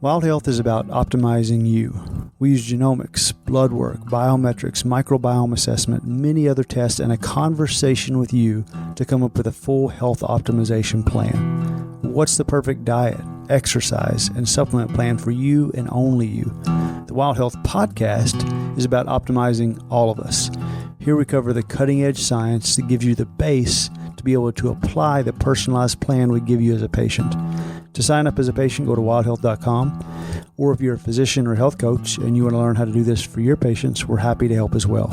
Wild Health is about optimizing you. We use genomics, blood work, biometrics, microbiome assessment, many other tests, and a conversation with you to come up with a full health optimization plan. What's the perfect diet, exercise, and supplement plan for you and only you? The Wild Health podcast is about optimizing all of us. Here we cover the cutting-edge science that gives you the base to be able to apply the personalized plan we give you as a patient. To sign up as a patient, go to wildhealth.com. Or if you're a physician or health coach and you want to learn how to do this for your patients, we're happy to help as well.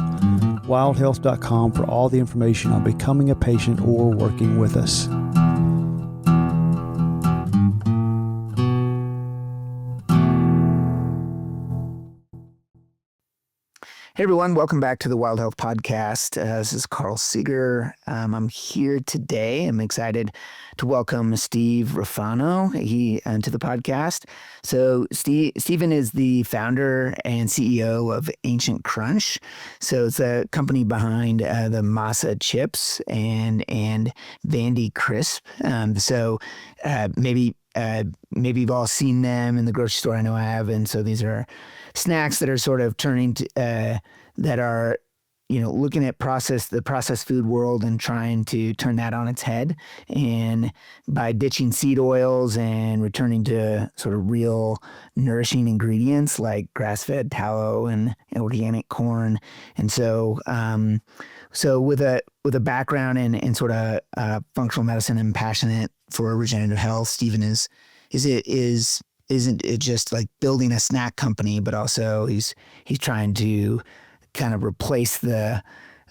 Wildhealth.com for all the information on becoming a patient or working with us. Hey everyone, welcome back to the Wild Health Podcast. This is Carl Seeger. I'm here today. I'm excited to welcome Steve Rofrano to the podcast. So Steven is the founder and CEO of Ancient Crunch. So it's a company behind the Masa chips and Vandy Crisp. Maybe you've all seen them in the grocery store. I know I have. And so these are snacks that are sort of turning to, that are, looking at the processed food world and trying to turn that on its head. And by ditching seed oils and returning to sort of real nourishing ingredients like grass-fed tallow and organic corn. And so with a background in sort of functional medicine and passionate for regenerative health, Steven isn't it just like building a snack company, but also he's trying to kind of replace the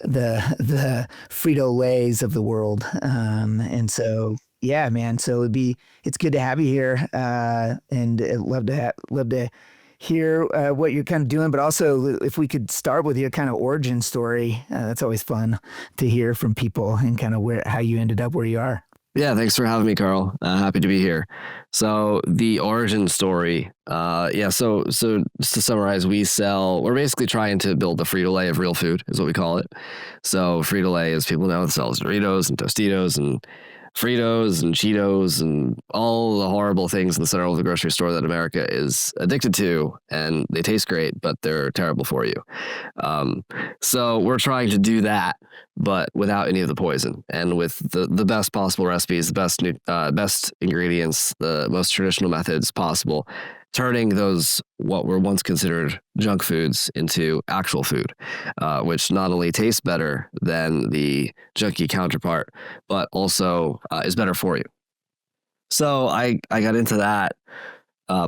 Frito-Lays of the world. And so, yeah, man. So it's good to have you here. And I'd love to hear what you're kind of doing, but also if we could start with your kind of origin story, that's always fun to hear from people and kind of how you ended up where you are. Yeah, thanks for having me, Carl. Happy to be here. So the origin story, so just to summarize, we're basically trying to build the Frito-Lay of real food, is what we call it. So Frito-Lay, as people know, sells Doritos and Tostitos and Fritos and Cheetos and all the horrible things in the center of the grocery store that America is addicted to, and they taste great, but they're terrible for you. So we're trying to do that, but without any of the poison and with the best possible recipes, the best ingredients, the most traditional methods possible, turning those what were once considered junk foods into actual food, which not only tastes better than the junky counterpart, but also is better for you. So I got into that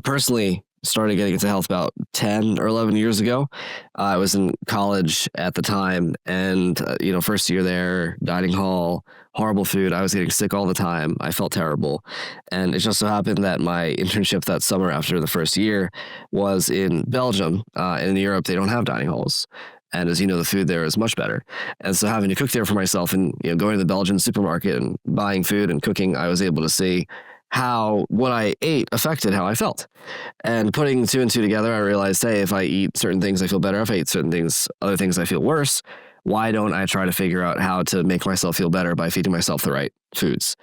personally. Started getting into health about 10 or 11 years ago. I was in college at the time and, first year there, dining hall, horrible food. I was getting sick all the time. I felt terrible. And it just so happened that my internship that summer after the first year was in Belgium. And in Europe, they don't have dining halls. And as you know, the food there is much better. And so having to cook there for myself and, going to the Belgian supermarket and buying food and cooking, I was able to see how what I ate affected how I felt. And putting two and two together, I realized, hey, if I eat certain things, I feel better. If I eat other things, I feel worse. Why don't I try to figure out how to make myself feel better by feeding myself the right foods?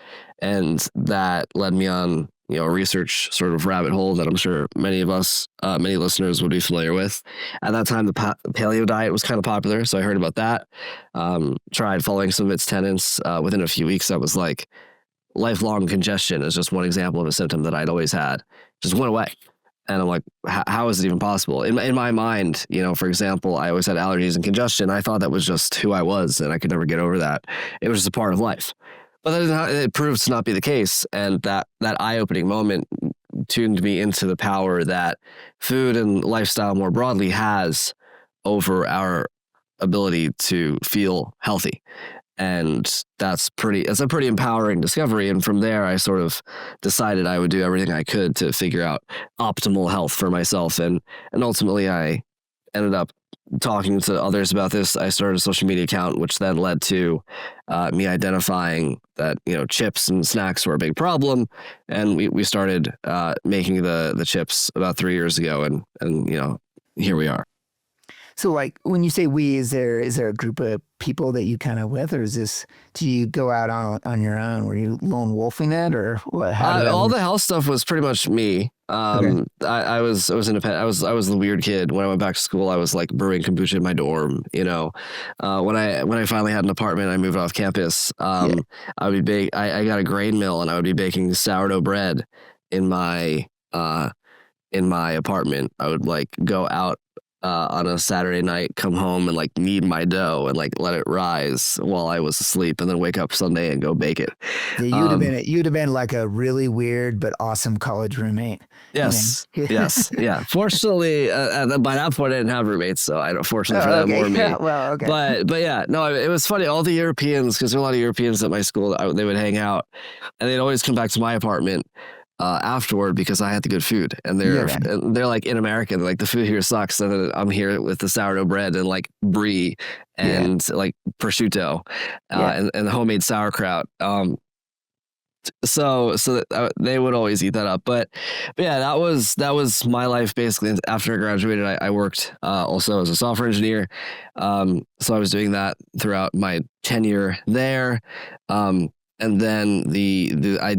And that led me on, a research sort of rabbit hole that I'm sure many listeners would be familiar with. At that time, the paleo diet was kind of popular. So I heard about that, tried following some of its tenets. Within a few weeks, I was like, lifelong congestion is just one example of a symptom that I'd always had. Just went away. And I'm like, how is it even possible? In my mind, for example, I always had allergies and congestion. I thought that was just who I was and I could never get over that. It was just a part of life. But it proves to not be the case. And that eye-opening moment tuned me into the power that food and lifestyle more broadly has over our ability to feel healthy. And it's a pretty empowering discovery. And from there, I sort of decided I would do everything I could to figure out optimal health for myself. And ultimately, I ended up talking to others about this. I started a social media account, which then led to me identifying that, chips and snacks were a big problem. And we started making the chips about 3 years ago. And here we are. So like when you say we, is there a group of people that you kind of with, or do you go out on your own? Were you lone wolfing it, or what? All the health stuff was pretty much me. Okay. I was independent. I was the weird kid. When I went back to school, I was like brewing kombucha in my dorm. When I finally had an apartment, I moved off campus. Yeah. I would I got a grain mill, and I would be baking sourdough bread in my apartment. I would like go out on a Saturday night, come home and like knead my dough and like let it rise while I was asleep, and then wake up Sunday and go bake it. Yeah, you'd have been like a really weird but awesome college roommate. Yes. You know? Yes. Yeah. Fortunately, by that point, I didn't have roommates, so I don't. Fortunately for them okay. or me. Yeah, well, okay. But yeah, no, it was funny. All the Europeans, because there were a lot of Europeans at my school, they would hang out, and they'd always come back to my apartment afterward because I had the good food, and they're like in America, like the food here sucks, and then I'm here with the sourdough bread and like brie and like prosciutto and homemade sauerkraut. So they would always eat that up, but yeah, that was my life basically. After I graduated, I worked also as a software engineer. So I was doing that throughout my tenure there, and then I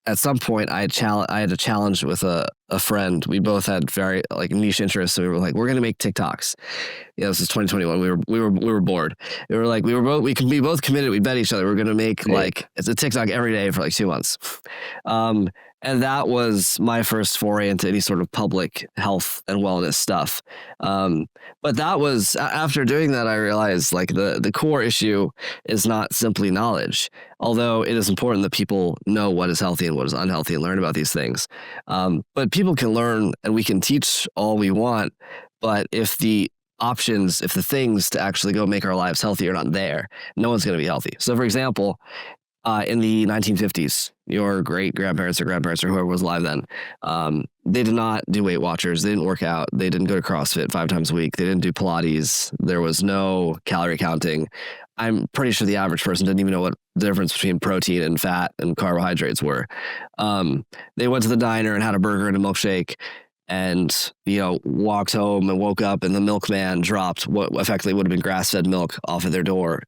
at some point I had a challenge with a friend. We both had very like niche interests, so we were like, we're gonna make TikToks. This is 2021. We were bored. We can be both committed. We bet each other we're gonna make like it's a TikTok every day for like 2 months. And that was my first foray into any sort of public health and wellness stuff. But that was after doing that, I realized like the core issue is not simply knowledge, although it is important that people know what is healthy and what is unhealthy and learn about these things. But people can learn and we can teach all we want, but if the things to actually go make our lives healthy are not there, no one's going to be healthy. So for example, in the 1950s, your great grandparents or grandparents or whoever was alive then, they did not do Weight Watchers. They didn't work out. They didn't go to CrossFit 5 times a week. They didn't do Pilates. There was no calorie counting. I'm pretty sure the average person didn't even know what the difference between protein and fat and carbohydrates were. They went to the diner and had a burger and a milkshake, and walked home and woke up, and the milkman dropped what effectively would have been grass-fed milk off of their door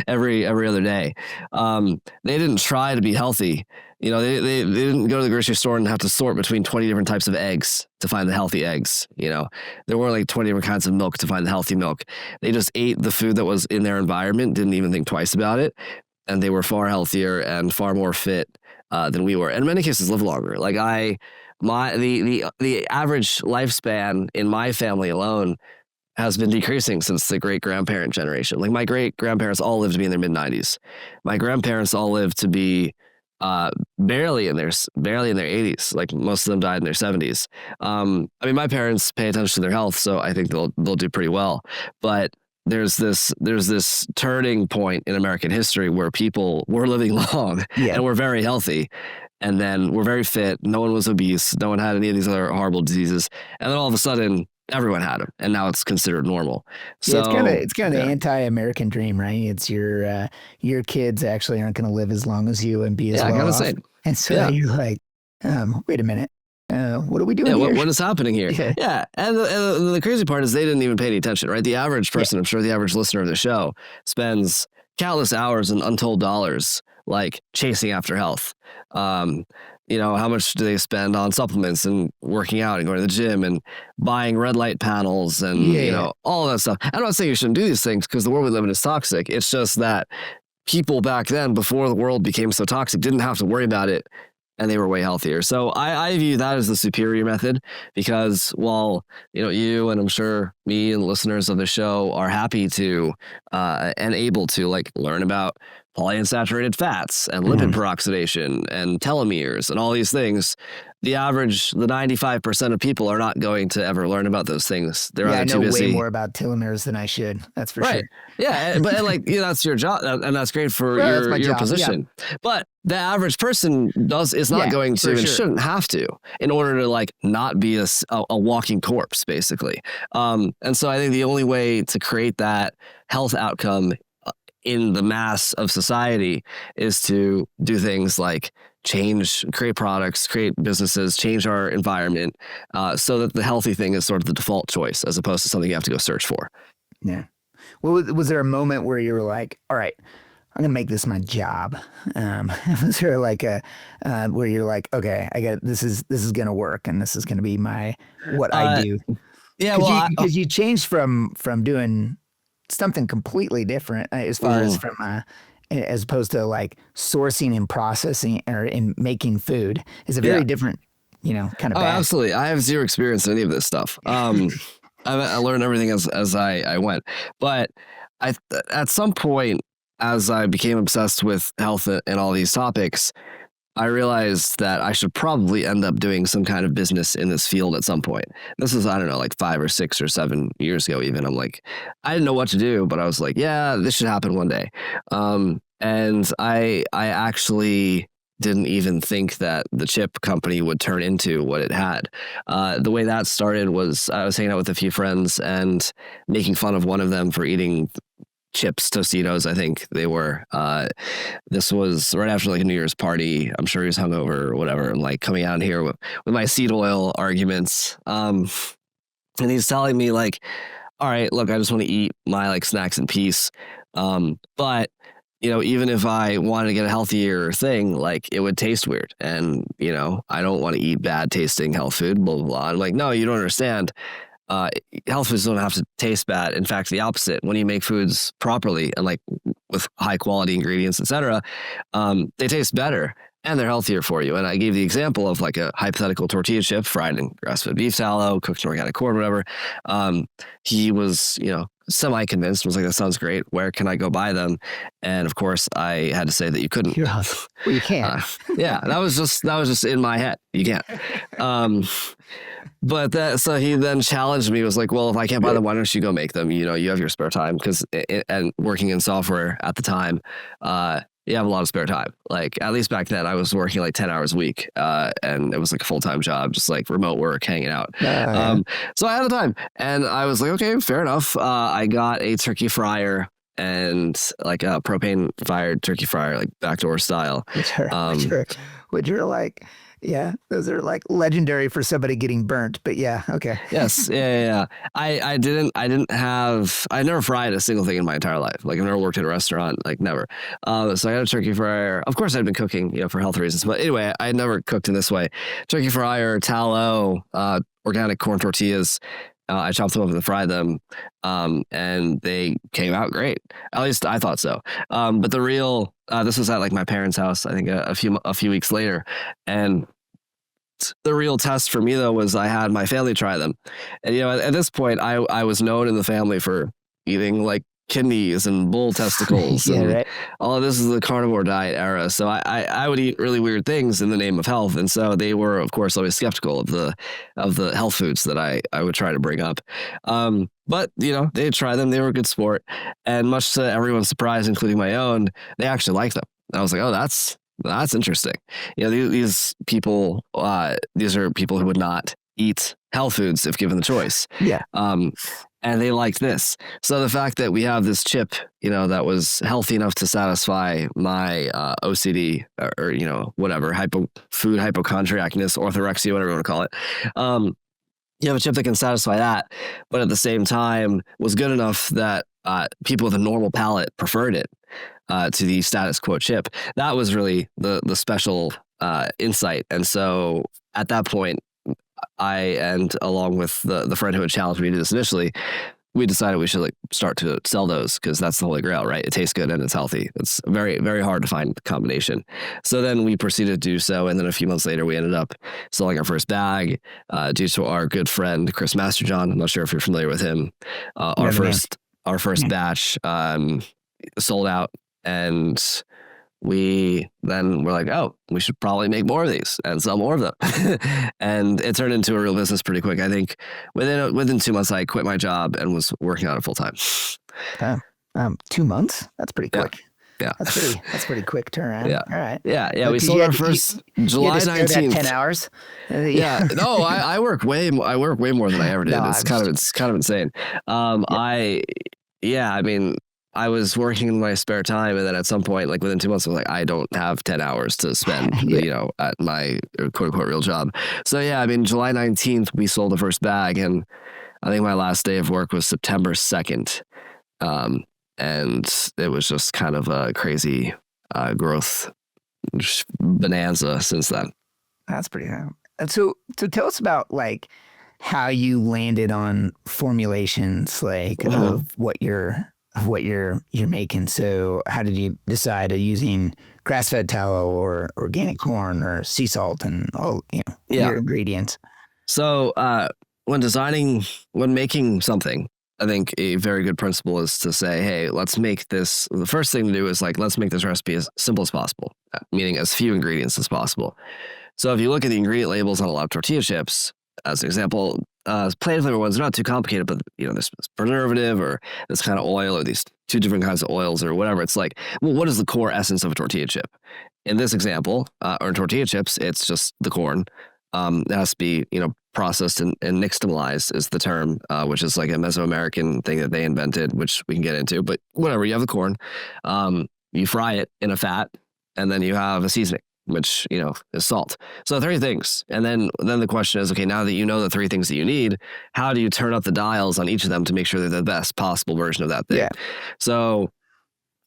every other day. They didn't try to be healthy. They didn't go to the grocery store and have to sort between 20 different types of eggs to find the healthy eggs. There were like 20 different kinds of milk to find the healthy milk. They just ate the food that was in their environment, didn't even think twice about it, and they were far healthier and far more fit than we were, and in many cases lived longer. Like the average lifespan in my family alone has been decreasing since the great grandparent generation. Like my great grandparents all lived to be in their mid 90s. My grandparents all lived to be barely in their 80s. Like most of them died in their 70s. My parents pay attention to their health, so I think they'll do pretty well. But there's this turning point in American history where people were living long and were very healthy. And then we're very fit. No one was obese. No one had any of these other horrible diseases. And then all of a sudden, everyone had them, and now it's considered normal. So it's kind of the anti-American dream, right? It's your kids actually aren't going to live as long as you and be as well off. And so you're like, wait a minute, what are we doing here? What is happening here? Yeah. And the crazy part is they didn't even pay any attention, right? The average person, I'm sure the average listener of the show, spends countless hours and untold dollars like chasing after health. How much do they spend on supplements and working out and going to the gym and buying red light panels and all that stuff? I'm not saying you shouldn't do these things because the world we live in is toxic. It's just that people back then, before the world became so toxic, didn't have to worry about it, and they were way healthier. So I view that as the superior method, because while you and I'm sure me and listeners of the show are happy to and able to like learn about polyunsaturated fats and lipid peroxidation and telomeres and all these things, the 95% of people are not going to ever learn about those things. They're either too busy. I know way more about telomeres than I should. That's for sure. Yeah, but that's your job, and that's great for your position. Yeah. But the average person is not going to and shouldn't have to, in order to like not be a walking corpse, basically. And so I think the only way to create that health outcome in the mass of society is to do things like create products, create businesses, change our environment, so that the healthy thing is sort of the default choice as opposed to something you have to go search for. Yeah. Well, was there a moment where you were like, all right, I'm gonna make this my job? Was there like a where you're like, okay, I got this is gonna work, and this is gonna be what I Uh, do? yeah, well, Because you changed from doing something completely different as far as from as opposed to like sourcing and processing or in making food is a very yeah. different, kind of Oh, bag. absolutely. I have zero experience in any of this stuff. I learned everything as I went, but I at some point, as I became obsessed with health and all these topics, I realized that I should probably end up doing some kind of business in this field at some point. This is, I don't know, like 5 or 6 or 7 years ago, even. I'm like, I didn't know what to do, but I was like, yeah, this should happen one day. And I actually didn't even think that the chip company would turn into what it had. The way that started was I was hanging out with a few friends and making fun of one of them for eating chips, Tostitos, I think they were. This was right after like a New Year's party. I'm sure he was hungover or whatever, and like coming out here with my seed oil arguments. And he's telling me like, all right, look, I just want to eat my like snacks in peace. But even if I wanted to get a healthier thing, like it would taste weird. And, I don't want to eat bad tasting health food, blah, blah, blah. I'm like, no, you don't understand. Health foods don't have to taste bad. In fact, the opposite. When you make foods properly and like with high quality ingredients, etc., they taste better and they're healthier for you. And I gave the example of like a hypothetical tortilla chip fried in grass-fed beef tallow, cooked in organic corn, whatever. He was, semi-convinced, was like, that sounds great. Where can I go buy them? And of course, I had to say that you couldn't. Well, you can't. Yeah, that was just in my head. You can't. But so he then challenged me, was like, well, if I can't buy them, why don't you go make them? You have your spare time, because and working in software at the time, you have a lot of spare time. Like at least back then I was working like 10 hours a week, and it was like a full-time job, just like remote work, hanging out. So I had the time and I was like, okay, fair enough. I got a turkey fryer and like a propane fired turkey fryer, like backdoor style. Which are like, yeah, those are like legendary for somebody getting burnt, but yeah, okay. Yes, yeah. I never fried a single thing in my entire life. Like I've never worked at a restaurant, like never. So I had a turkey fryer. Of course, I'd been cooking, for health reasons, but anyway, I had never cooked in this way. Turkey fryer, tallow, organic corn tortillas. I chopped them up and fried them, and they came out great. At least I thought so. But the real, this was at like my parents' house, I think a few weeks later, and the real test for me though was I had my family try them, and at this point I was known in the family for eating like kidneys and bull testicles. Yeah, and right. all of this is the carnivore diet era, so I would eat really weird things in the name of health, and so they were of course always skeptical of the health foods that I would try to bring up. But they'd try them, they were a good sport, and much to everyone's surprise, including my own, they actually liked them. I was like, oh, that's interesting. These people, these are people who would not eat health foods if given the choice. Yeah. And they liked this. So the fact that we have this chip, that was healthy enough to satisfy my OCD or whatever, food hypochondriacness, orthorexia, whatever you want to call it. You have a chip that can satisfy that, but at the same time was good enough that people with a normal palate preferred it to the status quo chip. That was really the special insight. And so at that point, and along with the friend who had challenged me to do this initially, we decided we should start to sell those, because that's the holy grail, right? It tastes good and it's healthy. It's very, very hard to find the combination. So then we proceeded to do so. And then a few months later, we ended up selling our first bag due to our good friend, Chris Masterjohn. I'm not sure if you're familiar with him. Our first batch sold out, and we then were like, oh, we should probably make more of these and sell more of them. And it turned into a real business pretty quick. I think within 2 months, I quit my job and was working on it full time. 2 months? That's pretty quick. Yeah. That's pretty quick turnaround. Yeah. All right. Yeah. We sold our first July 19th. 10 hours. Yeah. No, I work way more than I ever did. No, It's kind of insane. I was working in my spare time, and then at some point, like within 2 months, I was like, I don't have 10 hours to spend, at my quote unquote real job. So yeah, July 19th, we sold the first bag, and I think my last day of work was September 2nd. and it was just kind of a crazy growth bonanza since then. That's pretty high. And so tell us about like how you landed on formulations like of what you're making. So how did you decide on using grass-fed tallow or organic corn or sea salt and all your ingredients? So when making something, I think a very good principle is to say, hey, let's make this. The first thing to do is like, let's make this recipe as simple as possible, meaning as few ingredients as possible. So if you look at the ingredient labels on a lot of tortilla chips, as an example, plain flavor ones are not too complicated, but this preservative or this kind of oil or these two different kinds of oils or whatever. It's like, well, what is the core essence of a tortilla chip? In this example, or in tortilla chips, it's just the corn. It has to be, processed and nixtamalized is the term, which is like a Mesoamerican thing that they invented, which we can get into. But whatever, you have the corn, you fry it in a fat, and then you have a seasoning, which, is salt. So 3 things. And then the question is, okay, now that you know the 3 things that you need, how do you turn up the dials on each of them to make sure they're the best possible version of that thing? Yeah. So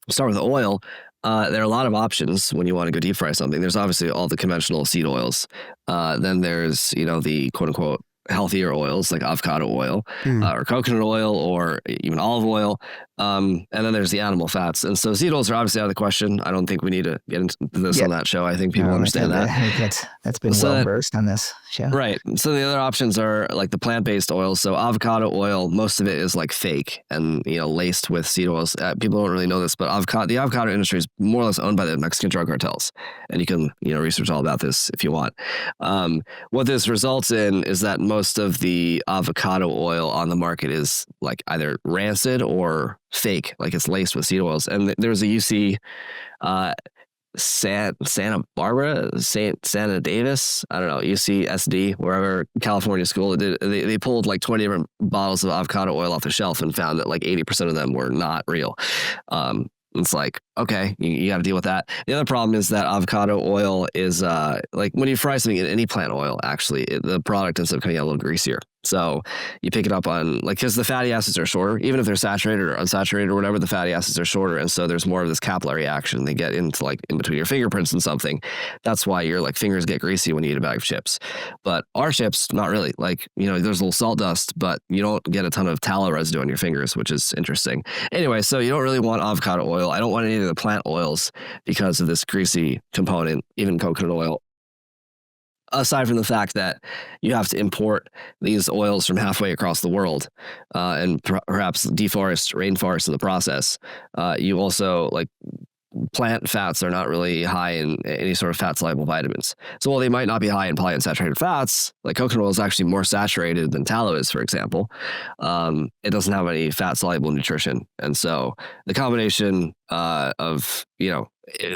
we'll start with the oil. There are a lot of options when you want to go deep fry something. There's obviously all the conventional seed oils. Then there's, the quote unquote healthier oils like avocado oil or coconut oil or even olive oil. And then there's the animal fats. And so seed oils are obviously out of the question. I don't think we need to get into this on that show. I think people understand that. I think that's been well versed on this show. Right. So the other options are like the plant-based oils. So avocado oil, most of it is like fake and, laced with seed oils. People don't really know this, but the avocado industry is more or less owned by the Mexican drug cartels. And you can, research all about this if you want. What this results in is that most of the avocado oil on the market is like either rancid or fake, like it's laced with seed oils. And there's a UC Santa Barbara, Santa Davis, I don't know, UCSD, wherever, California school, they pulled like 20 different bottles of avocado oil off the shelf and found that like 80% of them were not real. It's like, okay, you got to deal with that. The other problem is that avocado oil is like when you fry something in any plant oil, actually, the product ends up coming out a little greasier. So you pick it up on because the fatty acids are shorter, even if they're saturated or unsaturated or whatever, the fatty acids are shorter. And so there's more of this capillary action. They get into like in between your fingerprints and something. That's why your like fingers get greasy when you eat a bag of chips. But our chips, not really. Like, there's a little salt dust, but you don't get a ton of tallow residue on your fingers, which is interesting. Anyway, so you don't really want avocado oil. I don't want any of the plant oils because of this greasy component, even coconut oil. Aside from the fact that you have to import these oils from halfway across the world and perhaps deforest rainforests in the process, you also like plant fats are not really high in any sort of fat-soluble vitamins. So while they might not be high in polyunsaturated fats, like coconut oil is actually more saturated than tallow is, for example. It doesn't have any fat-soluble nutrition. And so the combination of,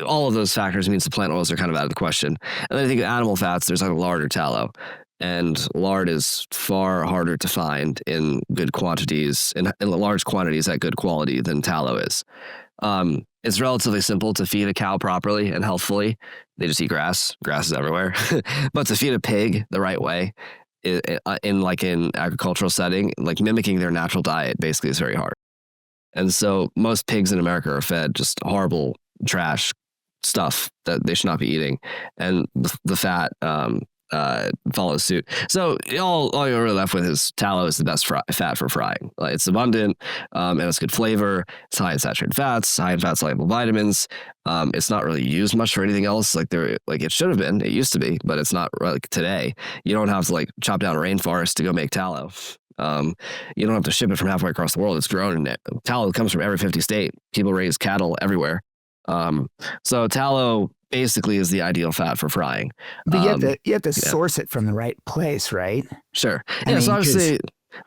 all of those factors means the plant oils are kind of out of the question. And then I think animal fats, there's like lard or tallow. And lard is far harder to find in good quantities, in large quantities at good quality than tallow is. It's relatively simple to feed a cow properly and healthfully. They just eat grass. Grass is everywhere. But to feed a pig the right way, in agricultural setting, like mimicking their natural diet basically is very hard. And so most pigs in America are fed just horrible trash stuff that they should not be eating. And the fat follows suit. So all you're really left with is tallow is the best fat for frying. It's abundant and it's good flavor. It's high in saturated fats, high in fat-soluble vitamins. It's not really used much for anything else. Like it should have been. It used to be, but it's not like today. You don't have to like chop down a rainforest to go make tallow. You don't have to ship it from halfway across the world. It's grown in it. Tallow comes from every 50 state. People raise cattle everywhere. So tallow basically is the ideal fat for frying. But you have to source it from the right place, right? Sure. So obviously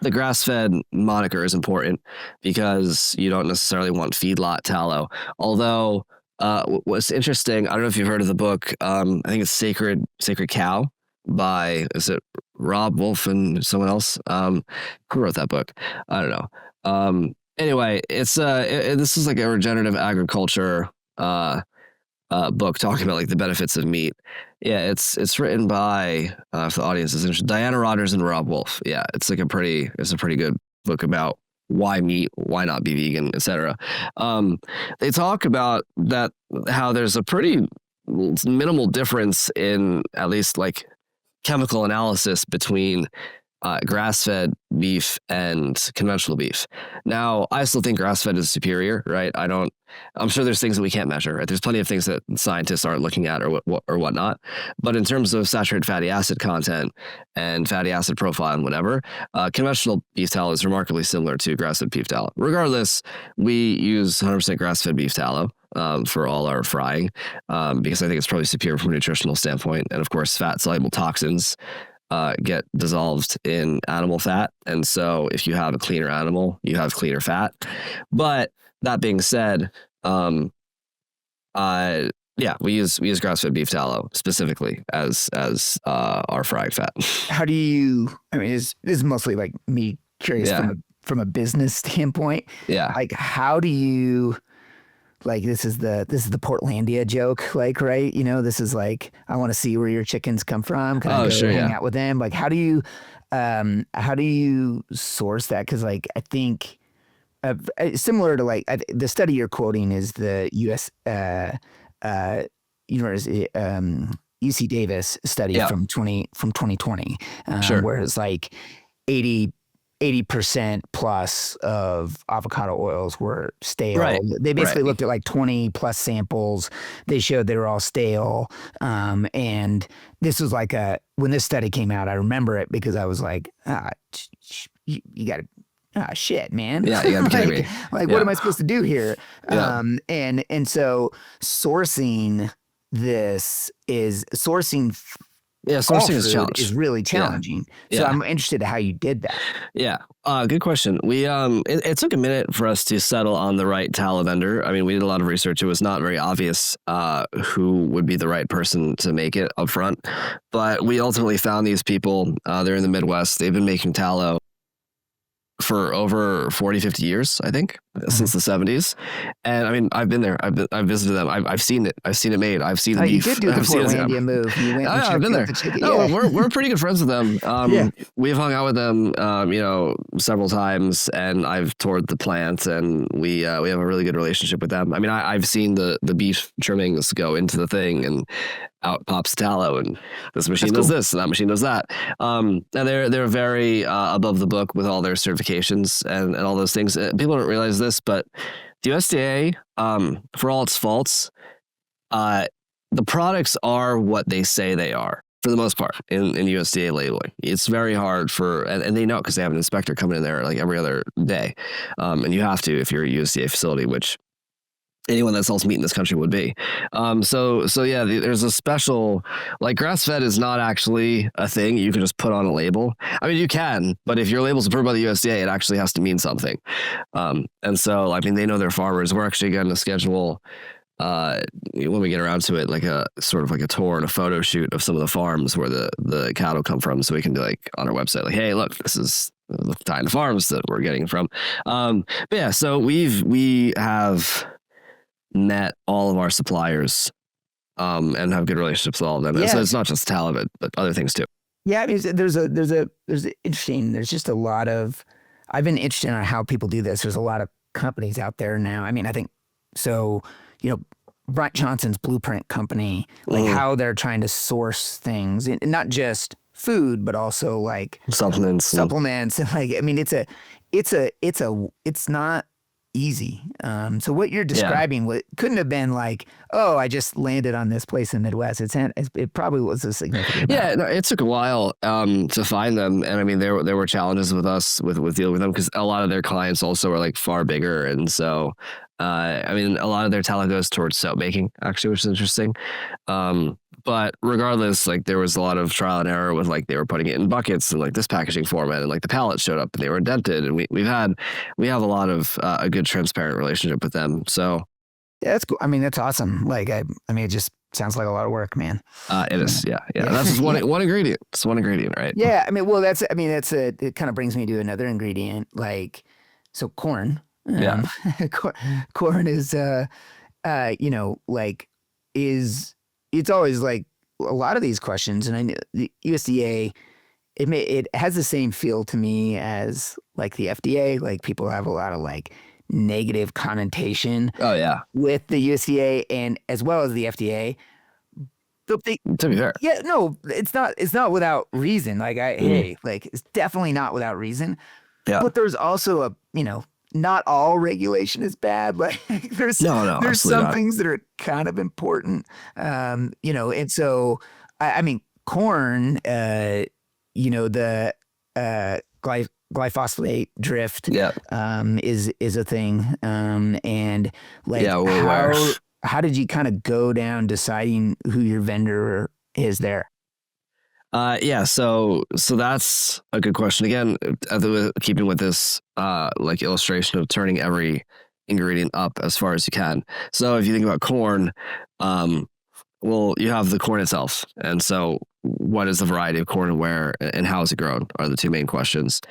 the grass-fed moniker is important because you don't necessarily want feedlot tallow. Although what's interesting, I don't know if you've heard of the book, I think it's Sacred Cow by, is it Rob Wolf and someone else? Who wrote that book? I don't know. Anyway, it's this is like a regenerative agriculture book talking about like the benefits of meat. Yeah, it's written by if the audience is interested, Diana Rodgers and Rob Wolf. Yeah, it's a pretty good book about why meat, why not be vegan, etc. They talk about that, how there's a pretty minimal difference in at least like chemical analysis between grass-fed beef and conventional beef. Now, I still think grass-fed is superior, right? I'm sure there's things that we can't measure, right? There's plenty of things that scientists aren't looking at or whatnot. But in terms of saturated fatty acid content and fatty acid profile and whatever, conventional beef tallow is remarkably similar to grass-fed beef tallow. Regardless, we use 100% grass-fed beef tallow for all our frying because I think it's probably superior from a nutritional standpoint. And of course, fat-soluble toxins get dissolved in animal fat. And so if you have a cleaner animal, you have cleaner fat. But that being said, we use grass-fed beef tallow specifically as our frying fat. How do you, I mean, this is mostly like me curious from a business standpoint. Yeah. Like, how do you, like, this is the Portlandia joke, like, right? You know, this is like, I want to see where your chickens come from. Can I go hang out with them? Like, how do you source that? Because like, I think similar to like the study you're quoting is the U.S. University UC Davis study from 2020, where it's like 80% plus of avocado oils were stale. Right. They basically looked at like 20 plus samples. They showed they were all stale. And this was like when this study came out, I remember it because I was like, you got to, shit, man. Yeah, you gotta be kidding me. Like, what am I supposed to do here? And so sourcing this is sourcing is really challenging. So I'm interested in how you did that. Yeah. Good question. We it took a minute for us to settle on the right tallow vendor. I mean, we did a lot of research. It was not very obvious who would be the right person to make it up front. But we ultimately found these people. They're in the Midwest. They've been making tallow for over 40, 50 years, I think, since the 70s. And I mean, I've been there. I've visited them. I've seen it. I've seen it made. I've seen the beef. You did do the Portlandia move. You went and I've been there. We're pretty good friends with them. We've hung out with them, several times, and I've toured the plant, and we have a really good relationship with them. I mean, I've seen the beef trimmings go into the thing, and out pops tallow, and this machine does this, and that machine does that. And they're very above the book with all their certifications and all those things. People don't realize this, but the USDA, for all its faults, the products are what they say they are for the most part in USDA labeling. It's very hard and they know because they have an inspector coming in there like every other day, and you have to if you're a USDA facility, which anyone that sells meat in this country would be. So yeah, there's a special, like, grass-fed is not actually a thing you can just put on a label. I mean, you can, but if your label's approved by the USDA, it actually has to mean something. And so, I mean, they know their farmers. We're actually going to schedule, when we get around to it, like a sort of like a tour and a photo shoot of some of the farms where the cattle come from. So we can do like on our website, like, hey, look, this is the kind of farms that we're getting from. But yeah, so we have met all of our suppliers and have good relationships with all of them. And so it's not just tallow, but other things too. Yeah, I mean, there's interesting. There's just a lot of. I've been interested in how people do this. There's a lot of companies out there now. I mean, I think so. You know, Brent Johnson's Blueprint Company, like how they're trying to source things, and not just food, but also like supplements. And like, I mean, it's not easy. So what you're describing couldn't have been like, oh, I just landed on this place in the Midwest. It probably was a significant. Yeah, no, it took a while to find them, and I mean there were challenges with us with dealing with them because a lot of their clients also are like far bigger, and so I mean a lot of their talent goes towards soap making actually, which is interesting. But regardless, like there was a lot of trial and error with like they were putting it in buckets and like this packaging format, and like the pallets showed up and they were indented, and we have a lot of a good transparent relationship with them. So yeah, that's cool. I mean, that's awesome. Like I mean, it just sounds like a lot of work, man. It is. Yeah. That's just one ingredient. It's one ingredient, right? Yeah. I mean, well, it kind of brings me to another ingredient, like so corn. Corn is it's always like a lot of these questions, and I know the USDA it has the same feel to me as like the FDA. Like people have a lot of like negative connotation Oh yeah. with the USDA and as well as the FDA. But To be fair. yeah, no, it's not without reason. Like hey, like it's definitely not without reason. Yeah. But there's also not all regulation is bad. Like there's No, some absolutely not. things that are kind of important. And so I mean corn, the glyphosate drift Yeah. is a thing. And like Yeah, we're aware. how did you kind of go down deciding who your vendor is there? Yeah, so that's a good question. Again, keeping with this like illustration of turning every ingredient up as far as you can. So if you think about corn, well, you have the corn itself, and so what is the variety of corn and where and how is it grown are the two main questions.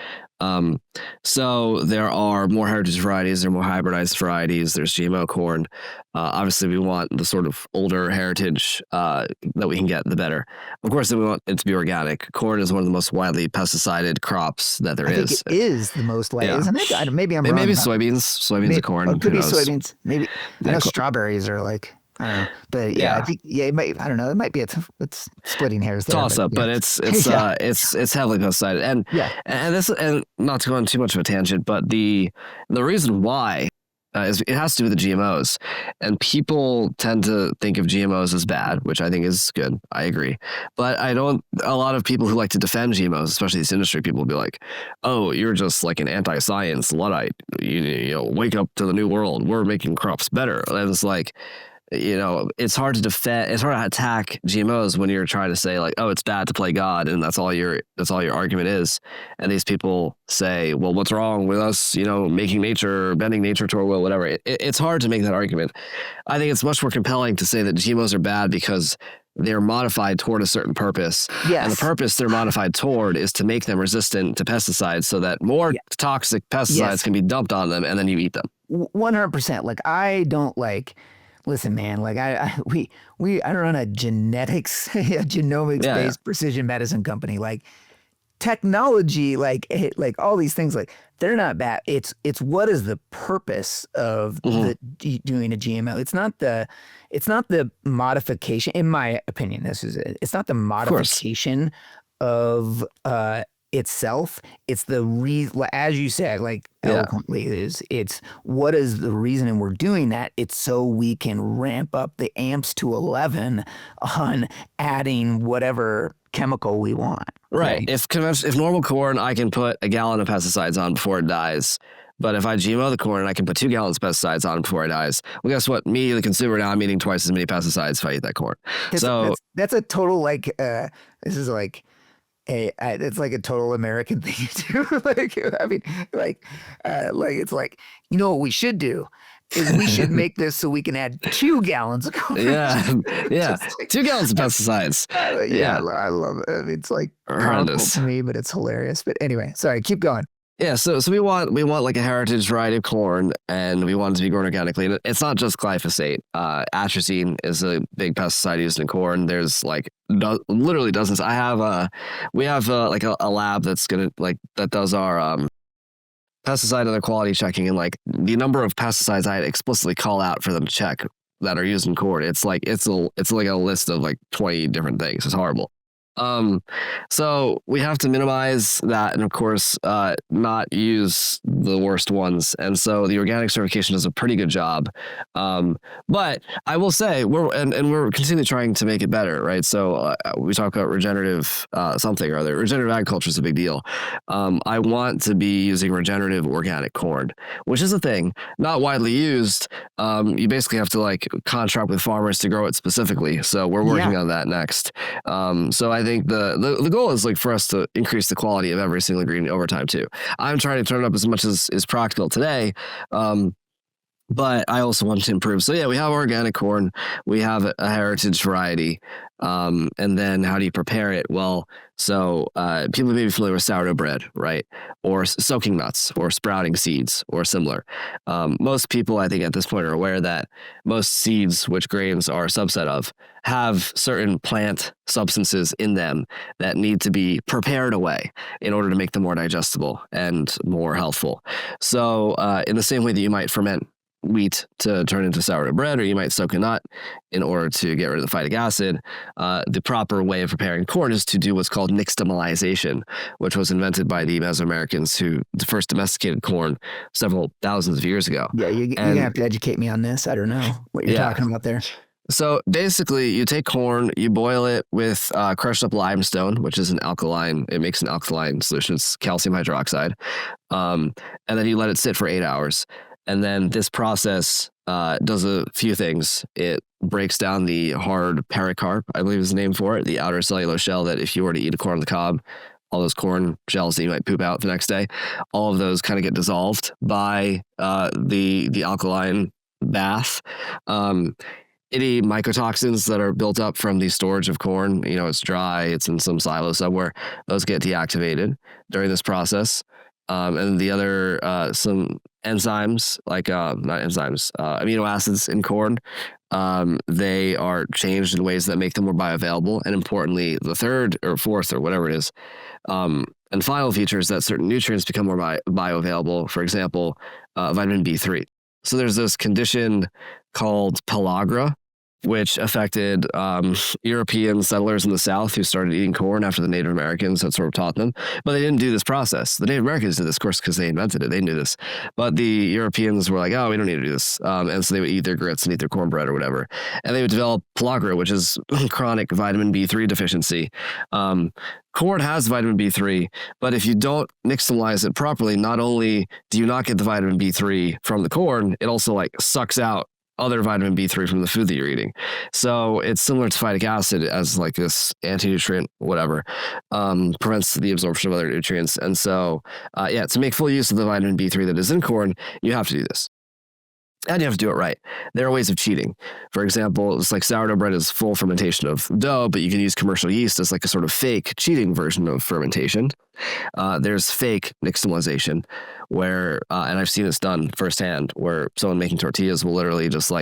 So there are more heritage varieties, there are more hybridized varieties. There's GMO corn. Obviously, we want the sort of older heritage that we can get, the better. Of course, then we want it to be organic. Corn is one of the most widely pesticided crops that there I is. think it is the most likely, Yeah. isn't it? Maybe I'm wrong. Maybe about it. soybeans are corn. It could who be knows? soybeans. Maybe I Yeah, know strawberries are like I don't know, but yeah, I think it might. I don't know. It might be it's splitting hairs there. Toss up, but it's Yeah. it's heavily pesticided, and Yeah. and not to go on too much of a tangent, but the reason why is it has to do with the GMOs, and people tend to think of GMOs as bad, which I think is good. I agree, but I don't. A lot of people who like to defend GMOs, especially this industry, people will be like, "Oh, you're just like an anti-science Luddite. You know, wake up to the new world. We're making crops better." And it's like, it's hard to defend. It's hard to attack GMOs when you're trying to say like, "Oh, it's bad to play God," and that's all your argument is. And these people say, "Well, what's wrong with us? Making nature, bending nature to our will, whatever." It's hard to make that argument. I think it's much more compelling to say that GMOs are bad because they're modified toward a certain purpose. Yes. And the purpose they're modified toward is to make them resistant to pesticides so that more toxic pesticides can be dumped on them and then you eat them. 100%. Like I don't like. Listen, man. Like I run a genomics based precision medicine company. Like technology, like all these things, like they're not bad. It's what is the purpose of doing a GMO? It's not the modification. In my opinion, this is it. It's not the modification of itself. It's the as you said, like eloquently, it's what is the reason, and we're doing that. It's so we can ramp up the amps to 11 on adding whatever chemical we want. Right. If normal corn, I can put a gallon of pesticides on before it dies. But if I GMO the corn, I can put 2 gallons of pesticides on before it dies. Well, guess what? Me, the consumer, now I'm eating twice as many pesticides if I eat that corn. That's a total like this is like. It's like a total American thing to do. Like, I mean, it's like, what we should do is we should make this so we can add 2 gallons of corn. Yeah. Like, 2 gallons of pesticides. I love it. I mean, it's like horrendous to me, but it's hilarious. But anyway, sorry, keep going. Yeah, so we want like a heritage variety of corn, and we want it to be grown organically. And it's not just glyphosate. Atrazine is a big pesticide used in corn. There's like literally dozens. We have like a lab that does our pesticide and their quality checking, and like the number of pesticides I explicitly call out for them to check that are used in corn. It's like it's like a list of like 20 different things. It's horrible. So we have to minimize that, and of course, not use the worst ones. And so the organic certification does a pretty good job. But I will say we're continually trying to make it better, right? So we talk about regenerative something or other. Regenerative agriculture is a big deal. I want to be using regenerative organic corn, which is a thing, not widely used. You basically have to like contract with farmers to grow it specifically. So we're working on that next. So I think the goal is like for us to increase the quality of every single ingredient over time too. I'm trying to turn it up as much as is practical today. But I also want to improve. So yeah, we have organic corn. We have a heritage variety. And then how do you prepare it? Well, so people may be familiar with sourdough bread, right? Or soaking nuts or sprouting seeds or similar. Most people, I think, at this point are aware that most seeds, which grains are a subset of, have certain plant substances in them that need to be prepared away in order to make them more digestible and more healthful. So in the same way that you might ferment wheat to turn into sourdough bread, or you might soak a nut in order to get rid of the phytic acid. The proper way of preparing corn is to do what's called nixtamalization, which was invented by the Mesoamericans who first domesticated corn several thousands of years ago. Yeah, you're going to have to educate me on this. I don't know what you're talking about there. So basically, you take corn, you boil it with crushed up limestone, which is an alkaline. It makes an alkaline solution. It's calcium hydroxide. And then you let it sit for 8 hours. And then this process does a few things. It breaks down the hard pericarp, I believe is the name for it, the outer cellulose shell that if you were to eat a corn on the cob, all those corn shells that you might poop out the next day, all of those kind of get dissolved by the alkaline bath. Any mycotoxins that are built up from the storage of corn, it's dry, it's in some silo somewhere, those get deactivated during this process. And the other, some enzymes, like not enzymes, amino acids in corn, they are changed in ways that make them more bioavailable. And importantly, the third or fourth or whatever it is, and final feature is that certain nutrients become more bioavailable. For example, vitamin B3. So there's this condition called pellagra, which affected European settlers in the South who started eating corn after the Native Americans had sort of taught them. But they didn't do this process. The Native Americans did this, of course, because they invented it. They knew this. But the Europeans were like, oh, we don't need to do this. And so they would eat their grits and eat their cornbread or whatever. And they would develop pellagra, which is chronic vitamin B3 deficiency. Corn has vitamin B3, but if you don't nixtamalize it properly, not only do you not get the vitamin B3 from the corn, it also sucks out other vitamin B3 from the food that you're eating. So it's similar to phytic acid as this anti-nutrient, whatever, prevents the absorption of other nutrients. And so, to make full use of the vitamin B3 that is in corn, you have to do this. And you have to do it right. There are ways of cheating. For example, it's like sourdough bread is full fermentation of dough, but you can use commercial yeast as a sort of fake cheating version of fermentation. There's fake nixtamalization where, and I've seen this done firsthand, where someone making tortillas will literally just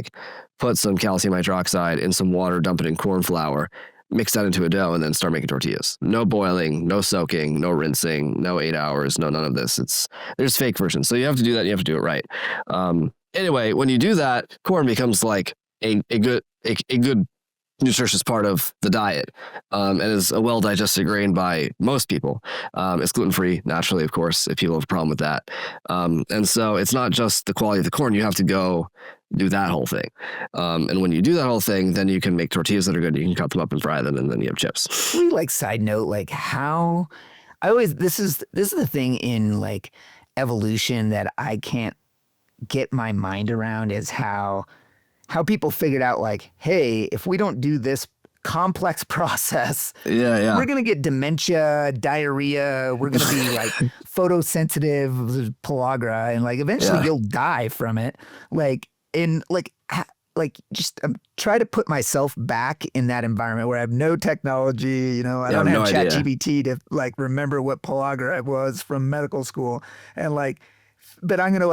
put some calcium hydroxide in some water, dump it in corn flour, mix that into a dough, and then start making tortillas. No boiling, no soaking, no rinsing, no 8 hours, no none of this. There's fake versions. So you have to do that. And you have to do it right. Anyway, when you do that, corn becomes a good nutritious part of the diet, and is a well-digested grain by most people. It's gluten-free, naturally, of course, if people have a problem with that. And so it's not just the quality of the corn. You have to go do that whole thing. And when you do that whole thing, then you can make tortillas that are good. You can cut them up and fry them, and then you have chips. Side note, how this is the thing in evolution that I can't get my mind around, is how people figured out hey, if we don't do this complex process, we're gonna get dementia, diarrhea, we're gonna be photosensitive, pellagra, and eventually you'll die from it. Just try to put myself back in that environment where I have no technology, I don't have ChatGPT to remember what pellagra was from medical school, and but I'm going to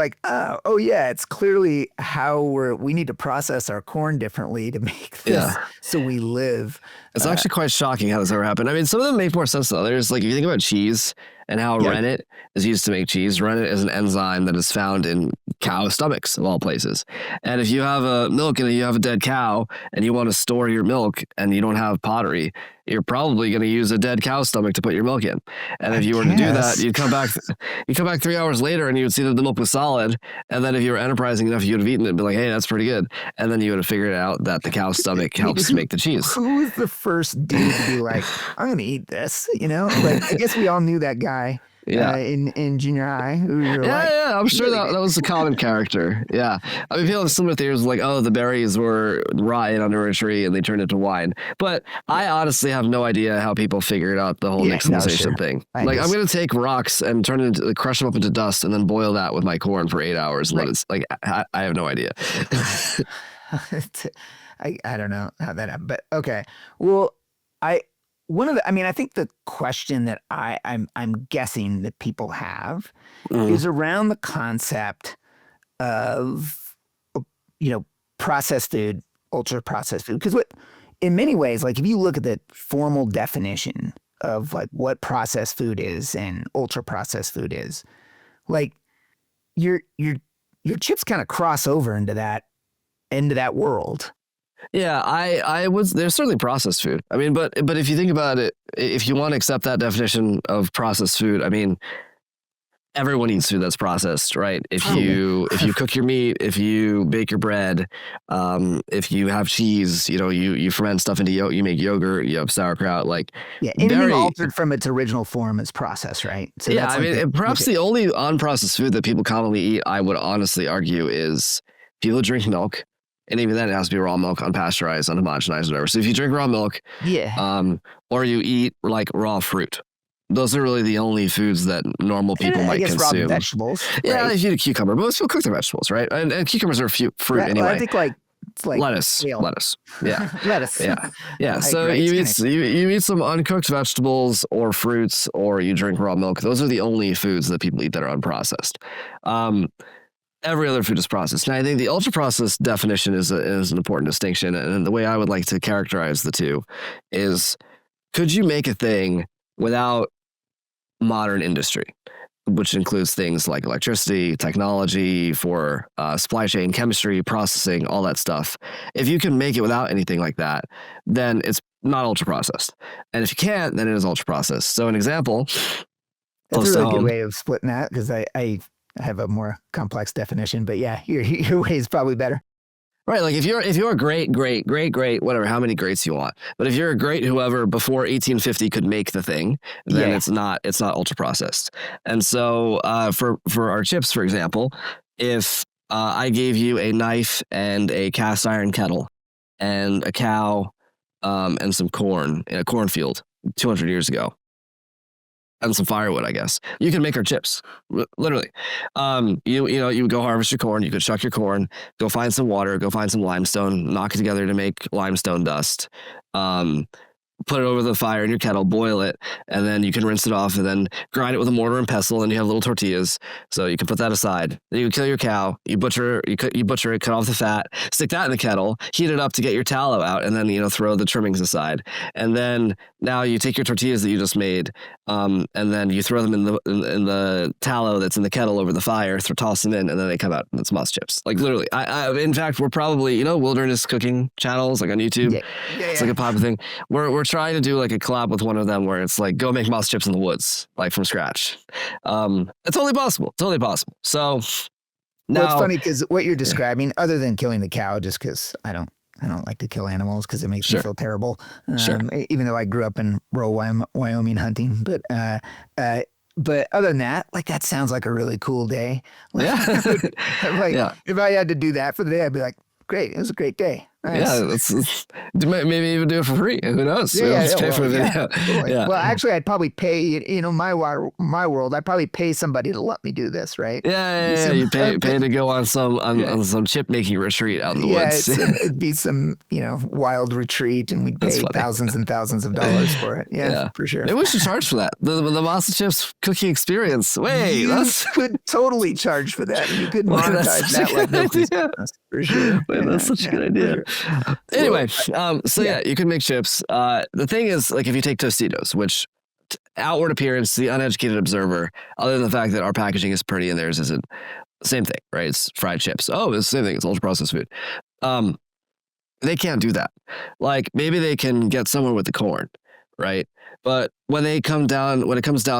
it's clearly how we need to process our corn differently to make this so we live. It's actually quite shocking how this ever happened. I mean, some of them make more sense than others. If you think about cheese and how rennet is used to make cheese, rennet is an enzyme that is found in cow stomachs of all places. And if you have a milk and you have a dead cow and you want to store your milk and you don't have pottery, you're probably going to use a dead cow stomach to put your milk in. And if you were to do that, you'd come back 3 hours later and you would see that the milk was solid. And then if you were enterprising enough, you would have eaten it and be like, hey, that's pretty good. And then you would have figured out that the cow stomach helps make the cheese. Who was the first dude to be like, I'm going to eat this? I guess we all knew that guy. In junior high. I'm sure that was a common character. Yeah. I mean, people have similar theories the berries were rotten under a tree and they turned into wine. But I honestly have no idea how people figured out the whole nixtamalization thing. I'm going to take rocks and crush them up into dust and then boil that with my corn for 8 hours. And I have no idea. I don't know how that happened, but okay. Well, I think the question that I'm guessing that people have is around the concept of, processed food, ultra processed food. Because in many ways, like if you look at the formal definition of like what processed food is and ultra processed food is, like your chips kind of cross over into that world. Yeah, I was. There's certainly processed food. I mean, but if you think about it, if you want to accept that definition of processed food, I mean, everyone eats food that's processed, right? If you cook your meat, if you bake your bread, if you have cheese, you ferment stuff into you make yogurt, you have sauerkraut, like anything altered from its original form is processed, right? So yeah, perhaps the only unprocessed food that people commonly eat, I would honestly argue, is people drink milk. And even then, it has to be raw milk, unpasteurized, unhomogenized, whatever. So if you drink raw milk, or you eat like raw fruit, those are really the only foods that normal people might consume. Raw vegetables. Yeah, right? If you eat a cucumber, but most people cook their vegetables, right? And cucumbers are fruit anyway. Well, I think it's like lettuce. Yeah, lettuce. Yeah. So you eat some uncooked vegetables or fruits, or you drink raw milk. Those are the only foods that people eat that are unprocessed. Every other food is processed. And I think the ultra processed definition is an important distinction. And the way I would like to characterize the two is, could you make a thing without modern industry, which includes things like electricity, technology for supply chain, chemistry, processing, all that stuff? If you can make it without anything like that, then it's not ultra processed. And if you can't, then it is ultra processed. So an example. That's a really good way of splitting that, because I have a more complex definition, but yeah, your way is probably better. Right, like if you're a great, whatever, how many greats you want, but if you're a great whoever before 1850 could make the thing, then it's not ultra processed. And so for our chips, for example, if I gave you a knife and a cast iron kettle and a cow and some corn in a cornfield 200 years ago, and some firewood, I guess, you can make our chips. Literally, you go harvest your corn. You could shuck your corn, go find some water, go find some limestone, knock it together to make limestone dust. Put it over the fire in your kettle, boil it, and then you can rinse it off and then grind it with a mortar and pestle, and you have little tortillas. So you can put that aside. Then you kill your cow, you butcher it, cut off the fat, stick that in the kettle, heat it up to get your tallow out, and then throw the trimmings aside. And then now you take your tortillas that you just made, and then you throw them in the tallow that's in the kettle over the fire, toss them in, and then they come out. And it's moss chips. Like literally, in fact, we're probably wilderness cooking channels like on YouTube. Yeah. It's like a popular thing. We're trying to do like a collab with one of them where it's like, go make moss chips in the woods, like from scratch. It's totally possible. So now, it's funny because what you're describing, other than killing the cow, just because I don't like to kill animals because it makes me feel terrible. Even though I grew up in rural Wyoming hunting, but other than that, like that sounds like a really cool day. If I had to do that for the day, I'd be like, great, it was a great day. Nice. Yeah, maybe even do it for free. Who knows? Pay for a video. Well, actually, I'd probably pay. My world, I'd probably pay somebody to let me do this, right? Yeah. You pay to go on some chip making retreat out in the woods. It'd be some wild retreat, and we'd pay thousands and thousands of dollars for it. Yeah, for sure. Maybe we should charge for that. The Masa Chips cooking experience. Wait, could totally charge for that. You could monetize that like no business, for sure. Wait, that's such a good idea. Anyway, you can make chips. The thing is, like, if you take Tostitos, which outward appearance, the uneducated observer, other than the fact that our packaging is pretty and theirs isn't, same thing, right? It's fried chips. Oh, it's the same thing. It's ultra processed food. They can't do that. Like, maybe they can get somewhere with the corn, right? But when it comes down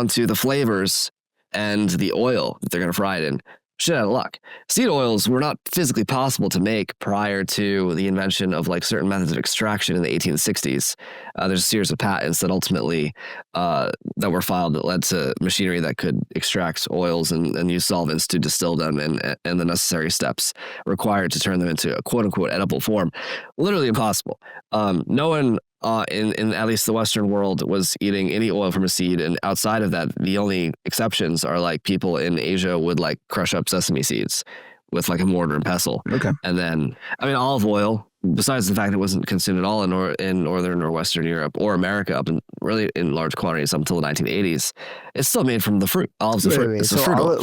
to the flavors and the oil that they're going to fry it in, shit out of luck. Seed oils were not physically possible to make prior to the invention of like certain methods of extraction in the 1860s. There's a series of patents that ultimately that were filed that led to machinery that could extract oils and use solvents to distill them and the necessary steps required to turn them into a quote unquote edible form. Literally impossible. No one in at least the Western world was eating any oil from a seed, and outside of that, the only exceptions are like people in Asia would like crush up sesame seeds, with like a mortar and pestle. Okay. And then, I mean, olive oil, besides the fact that it wasn't consumed at all in northern or Western Europe or America up in really in large quantities up until the 1980s, it's still made from the fruit. Olive's a fruit. It's a fruit oil.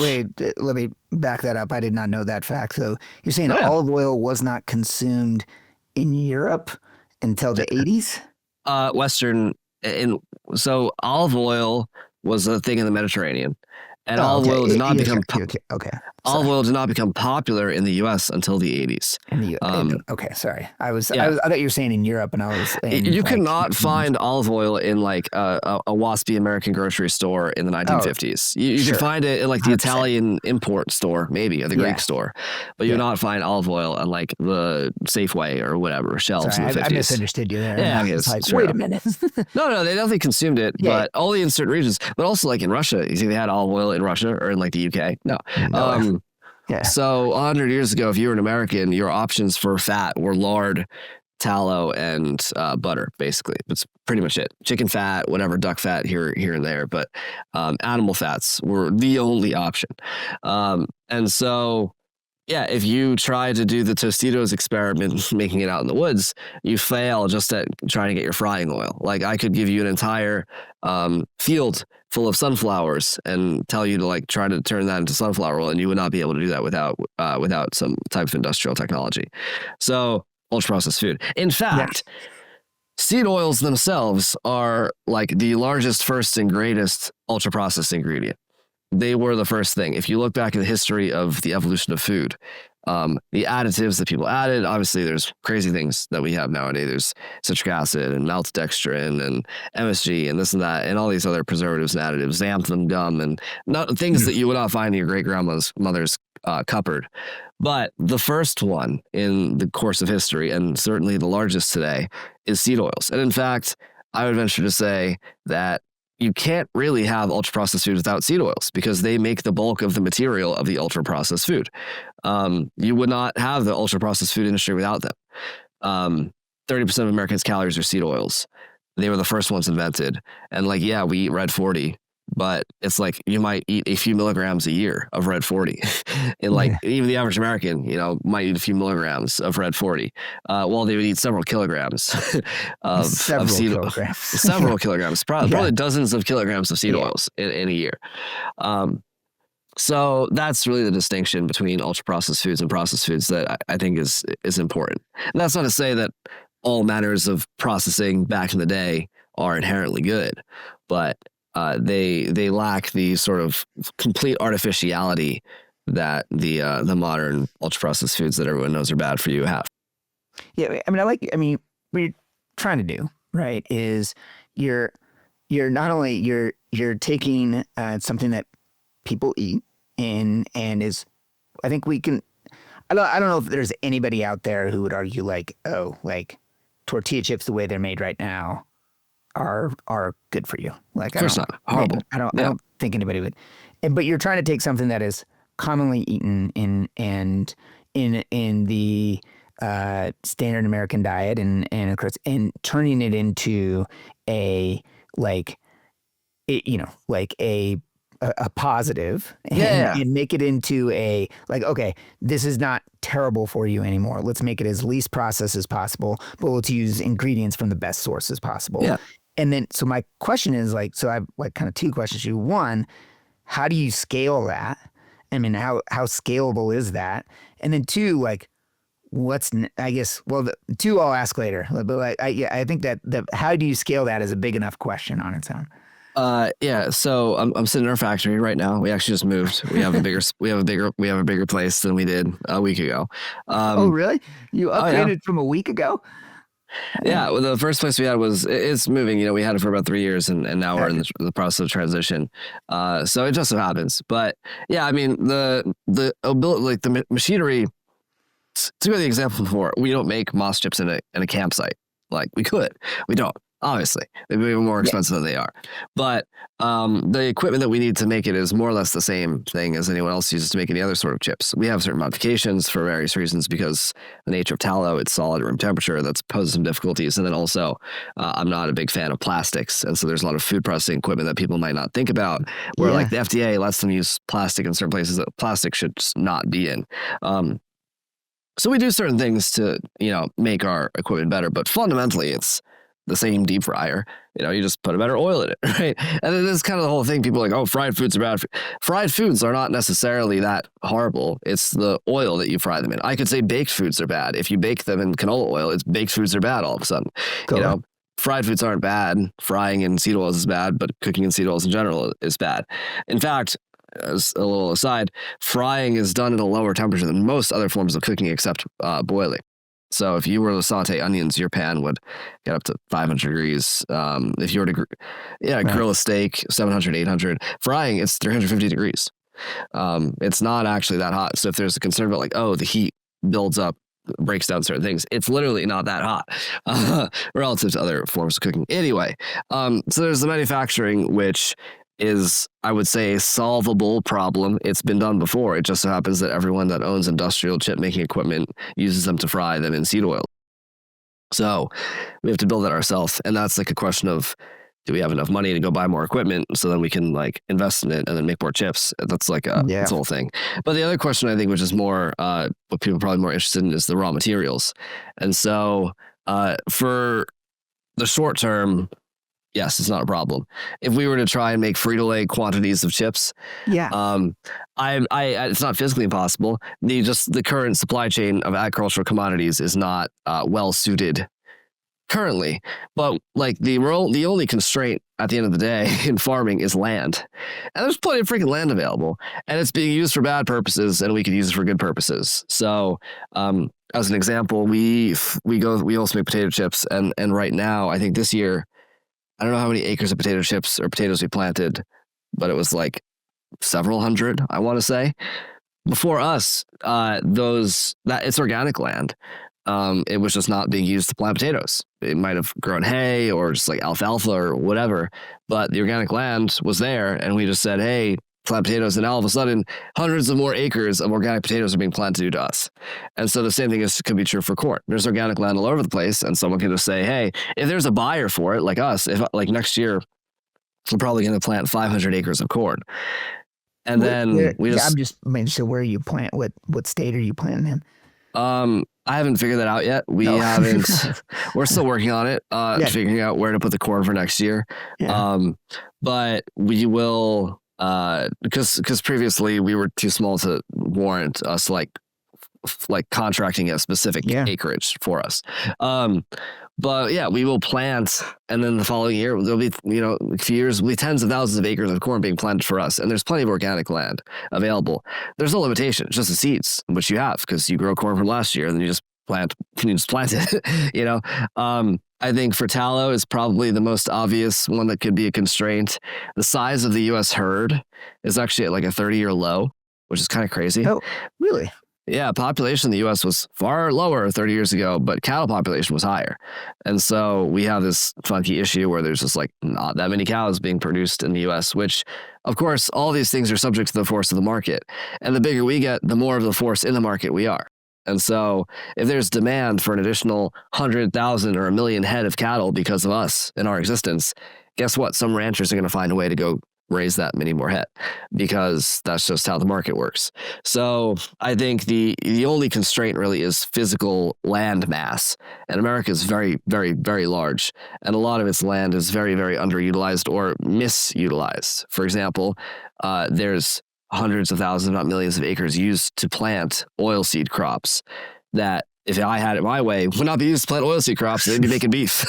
Let me back that up. I did not know that fact. So you're saying Oh, olive oil was not consumed in Europe until the 80s? Western, so olive oil was a thing in the Mediterranean. And olive oil did not become olive oil did not become popular in the U.S. until the 80s. Okay, sorry. I thought you were saying in Europe, and I was saying you could not find olive oil in like a waspy American grocery store in the 1950s. You could find it in like the 100%. Italian import store, maybe, or the Greek store, but you would not find olive oil on like the Safeway or whatever shelves in the 50s. I misunderstood you there. Yeah, it's like, wait a minute. No, they definitely consumed it, but only in certain regions. But also like in Russia, you see they had olive oil in Russia or in like the UK. No. So 100 years ago, if you were an American, your options for fat were lard, tallow, and butter, basically. That's pretty much it. Chicken fat, whatever, duck fat here and there. But animal fats were the only option. And so, yeah, if you try to do the Tostitos experiment, making it out in the woods, you fail just at trying to get your frying oil. Like I could give you an entire field full of sunflowers and tell you to like try to turn that into sunflower oil, and you would not be able to do that without some type of industrial technology. So ultra processed food. In fact, seed oils themselves are like the largest, first, and greatest ultra processed ingredient. They were the first thing. If you look back at the history of the evolution of food, the additives that people added, obviously there's crazy things that we have nowadays. There's citric acid and maltodextrin and MSG and this and that and all these other preservatives and additives, xanthan gum and things that you would not find in your great grandmother's cupboard. But the first one in the course of history, and certainly the largest today, is seed oils. And in fact, I would venture to say that you can't really have ultra processed food without seed oils because they make the bulk of the material of the ultra processed food. You would not have the ultra processed food industry without them. 30% of Americans' calories are seed oils. They were the first ones invented. And like, yeah, we eat Red 40, but it's like you might eat a few milligrams a year of Red 40. And like even the average American, might eat a few milligrams of Red 40, while they would eat several kilograms of seed kilograms. Several kilograms, probably dozens of kilograms of seed oils in a year. So that's really the distinction between ultra processed foods and processed foods that I think is important. And that's not to say that all manners of processing back in the day are inherently good, but they lack the sort of complete artificiality that the modern ultra processed foods that everyone knows are bad for you have. Yeah, what you're trying to do, right, is you're not only you're taking something that people eat and is, I think we can, I don't know if there's anybody out there who would argue like tortilla chips the way they're made right now are good for you. Like, of course not. Horrible. I don't think anybody would. But you're trying to take something that is commonly eaten in the standard American diet and of course, and turning it into a positive and make it into a okay, this is not terrible for you anymore. Let's make it as least processed as possible, but let's use ingredients from the best sources possible. Yeah. And then, so my question is so I have kind of two questions to you. One, how do you scale that? I mean, how scalable is that? And then two, the two I'll ask later, but I think that how do you scale that is a big enough question on its own. So I'm sitting in our factory right now. We actually just moved. We have a bigger place than we did a week ago. Oh, really? You upgraded from a week ago? Yeah, well, the first place we had it's moving. We had it for about 3 years, and now we're in the process of transition. So it just so happens. But yeah, I mean the machinery. To give the example before, we don't make moss chips in a campsite. Like we could, we don't. Obviously, they'd be more expensive than they are. But the equipment that we need to make it is more or less the same thing as anyone else uses to make any other sort of chips. We have certain modifications for various reasons because the nature of tallow, it's solid at room temperature. That's poses some difficulties. And then also, I'm not a big fan of plastics. And so there's a lot of food processing equipment that people might not think about where like the FDA lets them use plastic in certain places that plastic should just not be in. So we do certain things to, make our equipment better, but fundamentally it's the same deep fryer. You just put a better oil in it, right? And then this is kind of the whole thing. People are like, oh, fried foods are bad. Fried foods are not necessarily that horrible. It's the oil that you fry them in. I could say baked foods are bad. If you bake them in canola oil, it's baked foods are bad all of a sudden. Fried foods aren't bad. Frying in seed oils is bad, but cooking in seed oils in general is bad. In fact, as a little aside, frying is done at a lower temperature than most other forms of cooking except boiling. So if you were to saute onions, your pan would get up to 500 degrees. If you were to grill a steak, 700, 800. Frying, it's 350 degrees. It's not actually that hot. So if there's a concern about the heat builds up, breaks down certain things, it's literally not that hot relative to other forms of cooking. Anyway, so there's the manufacturing, which is, I would say, a solvable problem. It's been done before. It just so happens that everyone that owns industrial chip making equipment uses them to fry them in seed oil. So we have to build that ourselves. And that's like a question of, do we have enough money to go buy more equipment so then we can invest in it and then make more chips? That's that's the whole thing. But the other question I think, which is more what people are probably more interested in, is the raw materials. And so for the short term, yes, it's not a problem. If we were to try and make Frito-Lay quantities of chips, it's not physically impossible. The current supply chain of agricultural commodities is not well suited currently. But the only constraint at the end of the day in farming is land, and there's plenty of freaking land available, and it's being used for bad purposes, and we could use it for good purposes. So, as an example, we also make potato chips, and right now, I think this year, I don't know how many acres of potato chips or potatoes we planted, but it was like several hundred, I want to say. Before us, it's organic land. It was just not being used to plant potatoes. It might have grown hay or just like alfalfa or whatever, but the organic land was there, and we just said, hey, plant potatoes, and all of a sudden hundreds of more acres of organic potatoes are being planted due to us. And so the same thing could be true for corn. There's organic land all over the place, and someone can just say, hey, if there's a buyer for it, like us, if next year we're probably going to plant 500 acres of corn. And then I'm just making sure where you plant, what state are you planting in? I haven't figured that out yet. We haven't. We're still working on it, figuring out where to put the corn for next year. But we will, because previously we were too small to warrant us contracting a specific acreage for us. But yeah, we will plant, and then the following year there'll be, a few years, will be tens of thousands of acres of corn being planted for us, and there's plenty of organic land available. There's no limitation, it's just the seeds, which you have because you grow corn from last year, and then you just plant it. I think for tallow is probably the most obvious one that could be a constraint. The size of the U.S. herd is actually at a 30-year low, which is kind of crazy. Oh, really? Yeah, population in the U.S. was far lower 30 years ago, but cattle population was higher. And so we have this funky issue where there's just not that many cows being produced in the U.S., which, of course, all these things are subject to the force of the market. And the bigger we get, the more of the force in the market we are. And so if there's demand for an additional 100,000 or 1 million head of cattle because of us and our existence, guess what? Some ranchers are going to find a way to go raise that many more head because that's just how the market works. So I think the only constraint really is physical land mass. And America is very, very, very large. And a lot of its land is very, very underutilized or misutilized. For example, there's hundreds of thousands, not millions of acres used to plant oilseed crops that, if I had it my way, would not be used to plant oilseed crops. They'd be making beef,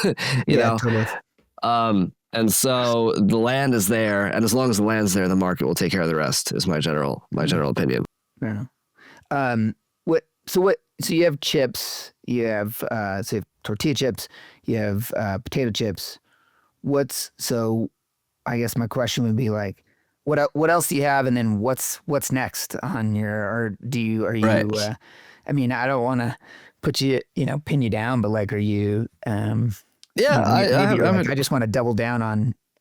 you know? Totally. And so the land is there, and as long as the land's there, the market will take care of the rest, is my general opinion. Yeah. So you have chips, you have, so you have tortilla chips, you have potato chips. So I guess my question would be what else do you have, and then what's next on your, or I mean, I don't want to put you, pin you down, but are you, Yeah, Maybe you're I like, haven't. I just want to double down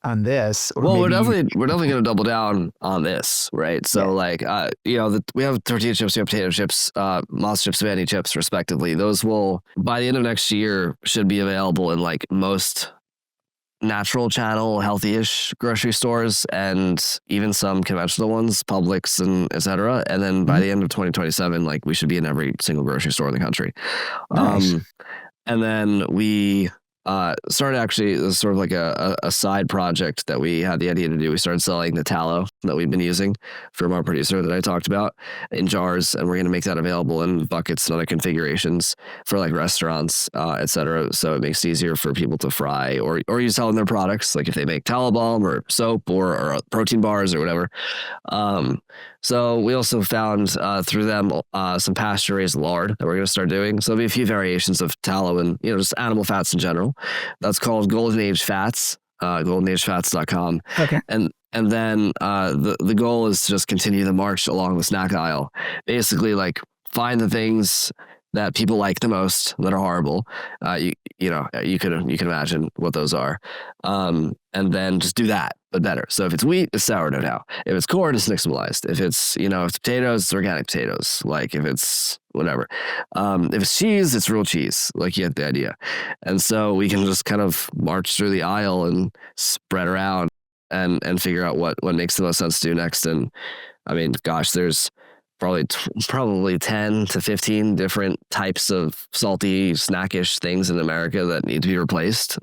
on this, or Well, maybe we're definitely going to double down on this, right? yeah. So like, we have tortilla chips, we have potato chips, monster chips, vanity chips, respectively. Those will, by the end of next year, should be available in like most natural channel, healthy-ish grocery stores, and even some conventional ones, Publix and etc. And then by Mhm. the end of 2027, like we should be in every single grocery store in the country. Nice. And then we started actually, it was sort of like a side project that we had the idea to do. We started selling the tallow that we've been using from our producer that I talked about in jars, and we're going to make that available in buckets and other configurations for like restaurants, et cetera. So it makes it easier for people to fry or use sell in their products, like if they make tallow balm or soap or protein bars or whatever. So we also found through them some pasture raised lard that we're going to start doing. So there'll be a few variations of tallow and just animal fats in general. That's called Golden Age Fats, goldenagefats.com. Okay. And then the goal is to just continue the march along the snack aisle. Basically, like find the things that people like the most that are horrible. You can imagine what those are, and then just do that, but better. So if it's wheat, it's sourdough now. If it's corn, it's nixtamalized. If it's if it's potatoes, it's organic potatoes. Like if it's whatever, if it's cheese, it's real cheese. Like you get the idea. And so we can just kind of march through the aisle and spread around and figure out what makes the most sense to do next. And I mean, gosh, there's probably 10 to 15 different types of salty snackish things in America that need to be replaced.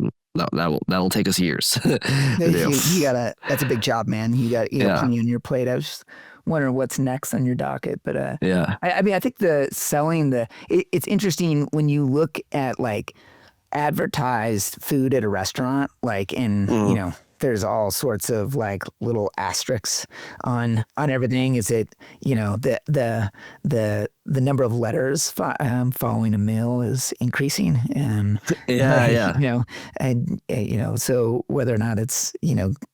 That'll take us years to do. You gotta. That's a big job, man. You got plenty on your plate. I was just wondering what's next on your docket, but Yeah. I mean, I think it's interesting when you look at like advertised food at a restaurant, like there's all sorts of like little asterisks on everything. Is it the number of letters following a meal is increasing, and Yeah. and so whether or not it's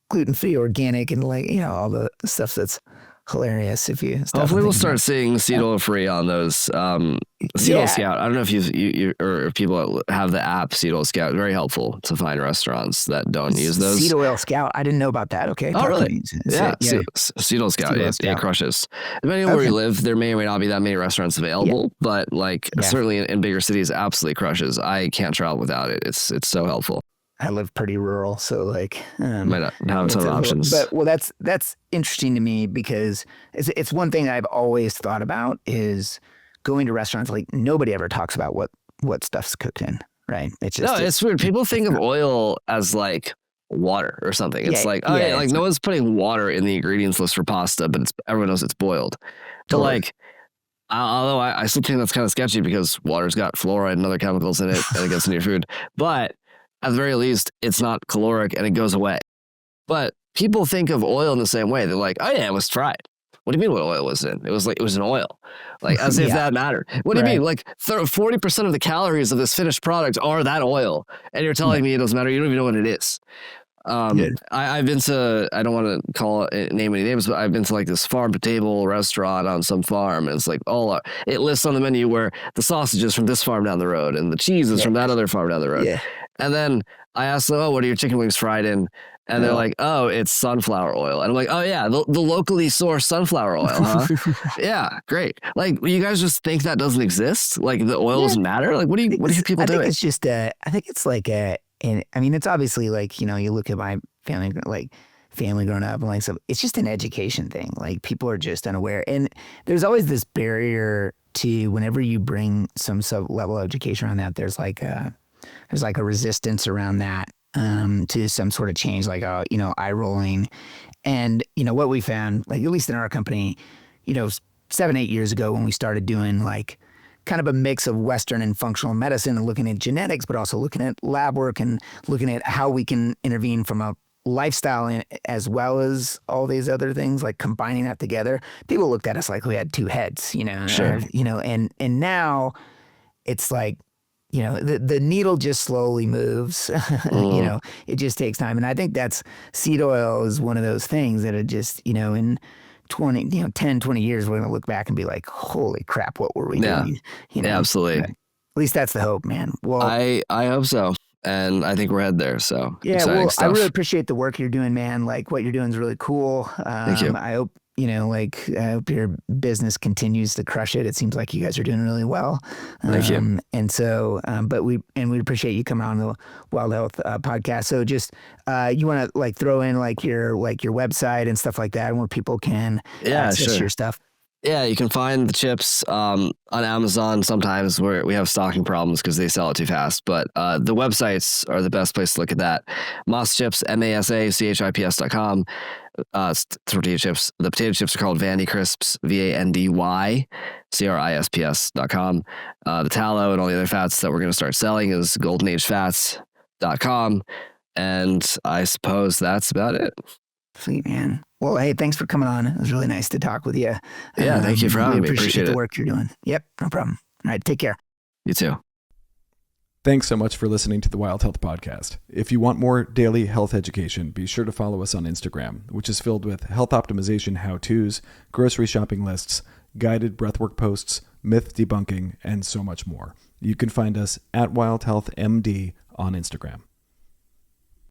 gluten free, organic, and like all the stuff that's hilarious. If you Hopefully we'll start seeing seed oil free on those. Seed Oil Scout. I don't know if you or if people have the app Seed Oil Scout. Very helpful to find restaurants that don't use those. Seed Oil Scout. I didn't know about that. Okay. Oh, really? Yeah. Seed Oil Scout. It crushes. Depending on where you live, there may or may not be that many restaurants available, but certainly in bigger cities, absolutely crushes. I can't travel without it. It's so helpful. I live pretty rural, so like might not have a ton of options. But that's interesting to me because it's one thing I've always thought about is going to restaurants. Like nobody ever talks about what stuff's cooked in, right? It's weird. People think of oil as like water or something. It's like no one's putting water in the ingredients list for pasta, but everyone knows it's boiled. Totally. So like. Although I still think that's kind of sketchy because water's got fluoride and other chemicals in it and it gets into your food. But at the very least, it's not caloric and it goes away. But people think of oil in the same way. They're like, oh yeah, it was fried. What do you mean what oil was in? It was an oil. Like as if that mattered. What do you mean? Like 40% of the calories of this finished product are that oil. And you're telling me it doesn't matter. You don't even know what it is. I've been to, I don't want to name any names, but I've been to like this farm to table restaurant on some farm, and it's like it lists on the menu where the sausage is from this farm down the road and the cheese is from that other farm down the road. Yeah. And then I asked them, what are your chicken wings fried in? And they're like, oh, it's sunflower oil. And I'm like, oh yeah, the locally sourced sunflower oil, huh? Yeah, great. Like, you guys just think that doesn't exist? Like the oil doesn't matter? Like, what are people doing? I think it's just I think it's like and I mean, it's obviously like, you look at my family growing up and like, so it's just an education thing. Like people are just unaware. And there's always this barrier to whenever you bring some sub-level education around that, there's like a resistance around that to some sort of change, like, eye rolling. And, what we found, like at least in our company, 7-8 years ago when we started doing like kind of a mix of Western and functional medicine and looking at genetics, but also looking at lab work and looking at how we can intervene from a lifestyle as well as all these other things, like combining that together. People looked at us like we had two heads, Sure. And now it's like, the needle just slowly moves, it just takes time. And I think seed oil is one of those things that it just, in 10, 20 years, we're going to look back and be like, holy crap, what were we doing? Yeah, absolutely. At least that's the hope, man. Well, I hope so. and I think we're headed there. So Yeah, exciting well, I stuff. really appreciate the work you're doing, man. Like what you're doing is really cool. Thank you. I hope, I hope your business continues to crush it. It seems like you guys are doing really well. Thank you. And so, but we appreciate you coming on the Wild Health podcast. So just, you want to like throw in like your website and stuff like that where people can access your stuff. Yeah, you can find the chips on Amazon. Sometimes we have stocking problems because they sell it too fast. But the websites are the best place to look at that. Moss Chips, MASACHIPS.com. It's tortilla chips. The potato chips are called Vandy Crisps, VANDYCRISPS.com. The tallow and all the other fats that we're going to start selling is goldenagefats.com. And I suppose that's about it. Sweet, man. Well, hey, thanks for coming on. It was really nice to talk with you. Yeah, thank you for having me. Appreciate the work you're doing. Yep, no problem. All right, take care. You too. Thanks so much for listening to the Wild Health Podcast. If you want more daily health education, be sure to follow us on Instagram, which is filled with health optimization how-tos, grocery shopping lists, guided breathwork posts, myth debunking, and so much more. You can find us at Wild Health MD on Instagram.